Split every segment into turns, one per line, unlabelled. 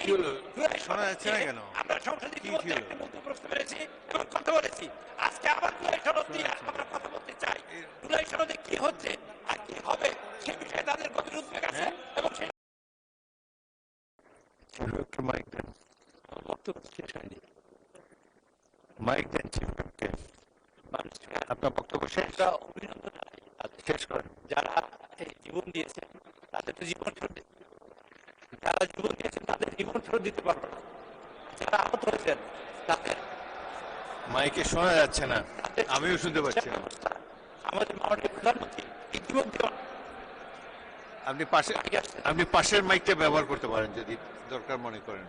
কি হলো? শোনা যাচ্ছে না কেন?
আমরা সংসদে
কি ছিল?
মন্তব্য করতে পেরেছি এবং কথা বলেছি। আজকে আবার জুলাই সনদ নিয়ে আমরা কথা বলতে চাই। জুলাই সনদে কি হচ্ছে আর কি হবে সে বিষয়ে তাদের গভীর উদ্বেগ আছে এবং সেই
একটু মাইক দেন,
বক্তব্য শেষ হয়নি।
মাইক দেন চিফকে। আপনার বক্তব্য শেষ?
অভিনন্দন জানাই
শেষ করেন।
যারা এই জীবন দিয়েছেন তাদের তো জীবন ফেরত যারা জীবন দিয়েছেন তাদের জীবন ফেরত দিতে পারবে না। যারা আহত হয়েছেন তাদের
মাইকে শোনা যাচ্ছে না, আমিও শুনতে পাচ্ছি না।
আমাদের মাননীয় প্রধানমন্ত্রী ইতিমধ্যে
আপনি পাশের মাইকটা ব্যবহার করতে পারেন যদি দরকার মনে করেন।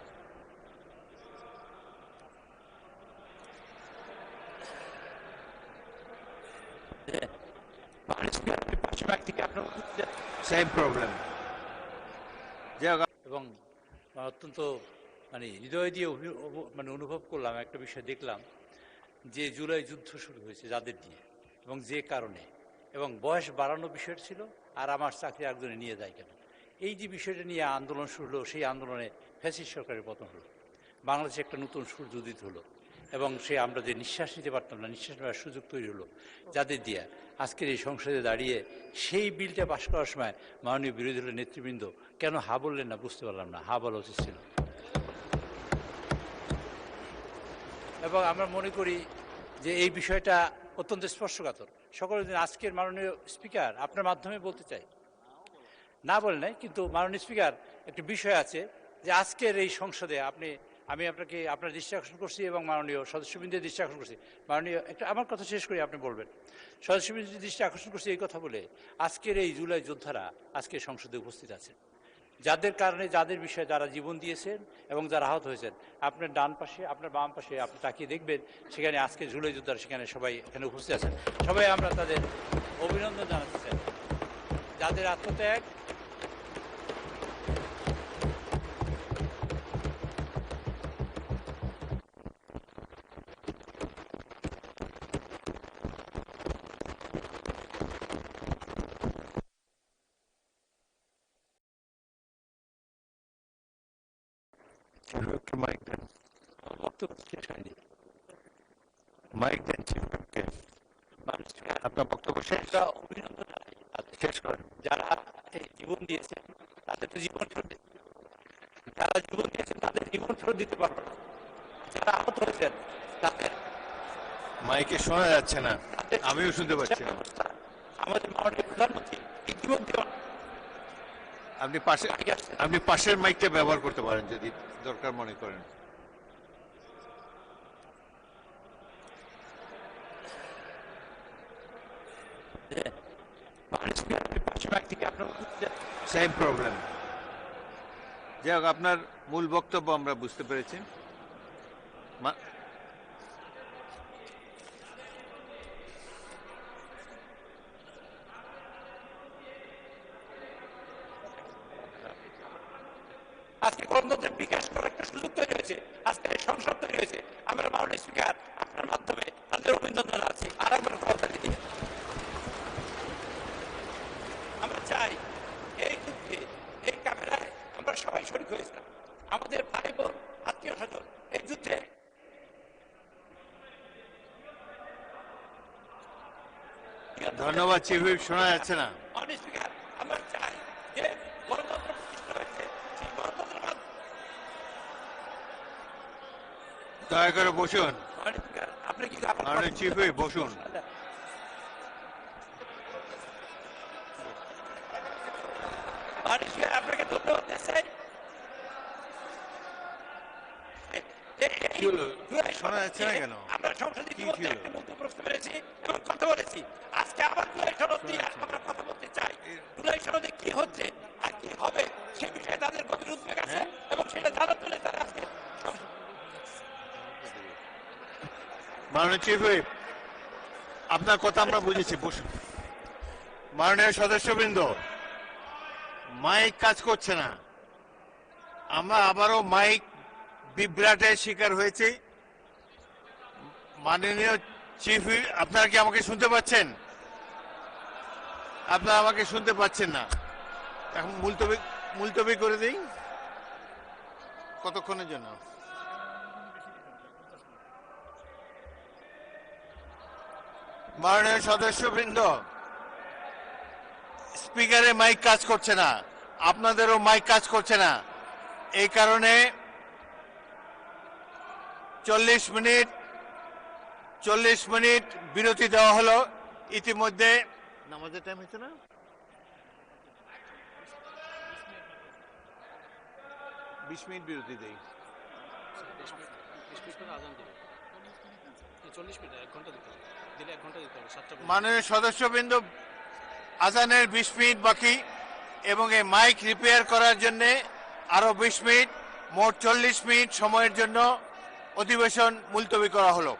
Same problem.
এবং অত্যন্ত হৃদয় দিয়ে অনুভব করলাম, একটা বিষয় দেখলাম যে জুলাই যুদ্ধ শুরু হয়েছে যাদের দিয়ে এবং যে কারণে, এবং বয়স বাড়ানো বিষয় ছিল, আর আমার চাকরি একজনে নিয়ে যায় কেন, এই যে বিষয়টা নিয়ে আন্দোলন শুরু হলো, সেই আন্দোলনে ফ্যাসিস্ট সরকারের পতন হলো, বাংলাদেশে একটা নতুন সূর্য উদিত হলো এবং আমরা যে নিঃশ্বাস নিতে পারতাম না, নিঃশ্বাস নেওয়ার সুযোগ তৈরি হলো যাদের দিয়ে। আজকের এই সংসদে দাঁড়িয়ে সেই বিলটা পাশ করার সময় মাননীয় বিরোধী দলের নেতৃবৃন্দ কেন হা বললেন না বুঝতে পারলাম না। হা বলা উচিত ছিল। এবং আমরা মনে করি যে এই বিষয়টা অত্যন্ত স্পর্শকাতর। সকলের দিন আজকের মাননীয় স্পিকার আপনার মাধ্যমে বলতে চাই, না বলে নাই কিন্তু মাননীয় স্পিকার একটা বিষয় আছে যে আজকের এই সংসদে আমি আপনাকে আপনার দৃষ্টি আকর্ষণ করছি এবং মাননীয় সদস্যবৃন্দের দৃষ্টি আকর্ষণ করছি। মাননীয় একটা আমার কথা শেষ করি, আপনি বলবেন। সদস্যবৃন্দের দৃষ্টি আকর্ষণ করছি এই কথা বলে, আজকের এই জুলাই যোদ্ধারা আজকের সংসদে উপস্থিত আছেন, যাদের কারণে, যাদের বিষয়ে যারা জীবন দিয়েছেন এবং যারা আহত হয়েছেন। আপনার ডান পাশে, আপনার বাম পাশে আপনি তাকিয়ে দেখবেন, সেখানে আজকে জুলাই যোদ্ধারা সেখানে সবাই এখানে উপস্থিত আছেন। সবাই আমরা তাদের অভিনন্দন জানাতে চাই, যাদের আত্মত্যাগ
একটু মাইক দেন,
বক্তব্য শেষ হয়নি।
মাইক দেন চিফকে। আপনার বক্তব্য শেষ?
অভিনন্দন জানাই
শেষ করেন।
যারা এই জীবন দিয়েছেন তাদের তো জীবন ফেরত যারা জীবন দিয়েছেন তাদের জীবন ফেরত দিতে পারবে না। যারা আহত হয়েছেন তাদের
মাইকে শোনা যাচ্ছে না, আমিও শুনতে পাচ্ছি না।
আমাদের মাননীয় প্রধানমন্ত্রী ইতিমধ্যে
আপনি পাশের মাইকটা ব্যবহার করতে পারেন যদি দরকার মনে করেন। Same problem. যাই হোক, আপনার মূল বক্তব্য আমরা বুঝতে পেরেছি।
আজকে গণতন্ত্রের বিকাশ করার একটা সুযোগ তৈরি হয়েছে, আজকে সংসদ তৈরি হয়েছে। আমরা মাননীয় স্পিকার আপনার মাধ্যমে তাদের অভিনন্দন আছি। আর একবার কথা দিয়ে আমরা চাই এই যুদ্ধে, এই ক্যামেরায় আমরা সবাই শরীক হয়েছিলাম, আমাদের ভাই বোন, আত্মীয় স্বজন এই যুদ্ধে।
ধন্যবাদ চিফ হুইপ, শোনা যাচ্ছে না।
মাননীয় স্পিকার, আমরা চাই যে গণতন্ত্র প্রতিষ্ঠা হয়েছে, সেই গণতন্ত্রের
দয়া করে বসুন।
আপনি কি
মাননীয় চিফ হুইপ বসুন।
আপনাকে ধন্যবাদ চাই।
কি হলো? শোনা যাচ্ছে না কেন?
আমরা সংসদে মন্তব্য করতে পেরেছি এবং কথা বলেছি। আজকে আবার জুলাই সনদ নিয়ে আমরা কথা বলতে চাই। জুলাই সনদে কি হচ্ছে আর কি হবে সে বিষয়ে তাদের গভীর উদ্বেগ আছে এবং সেটা জানার জন্য তারা আজকে।
মাননীয় চিফ হুইপ, আপনার কথা আমরা বুঝেছি, বসুন। মাননীয় সদস্যবৃন্দ, মাইক কাজ করছে না। আমরা আবারও মাইক বিভ্রাটের শিকার হয়েছি। মাননীয় চিফ হুইপ, আপনারা কি আমাকে শুনতে পাচ্ছেন? আপনারা আমাকে শুনতে পাচ্ছেন না। এখন মুলতবি করে দিই। কতক্ষণের জন্য? মাননীয় সদস্যবৃন্দ, স্পিকারের মাইক কাজ করছে না, আপনাদেরও মাইক কাজ করছে না, এই কারণে 40 মিনিট বিরতি দেওয়া হলো। ইতিমধ্যে নামাজের টাইম হয়েছে না, 20 মিনিট বিরতি দেই। মাননীয় সদস্যবৃন্দ, আজানের 20 মিনিট বাকি এবং এই মাইক রিপেয়ার করার জন্য আরো 20 মিনিট, মোট 40 মিনিট সময়ের জন্য অধিবেশন মুলতবি করা হলো।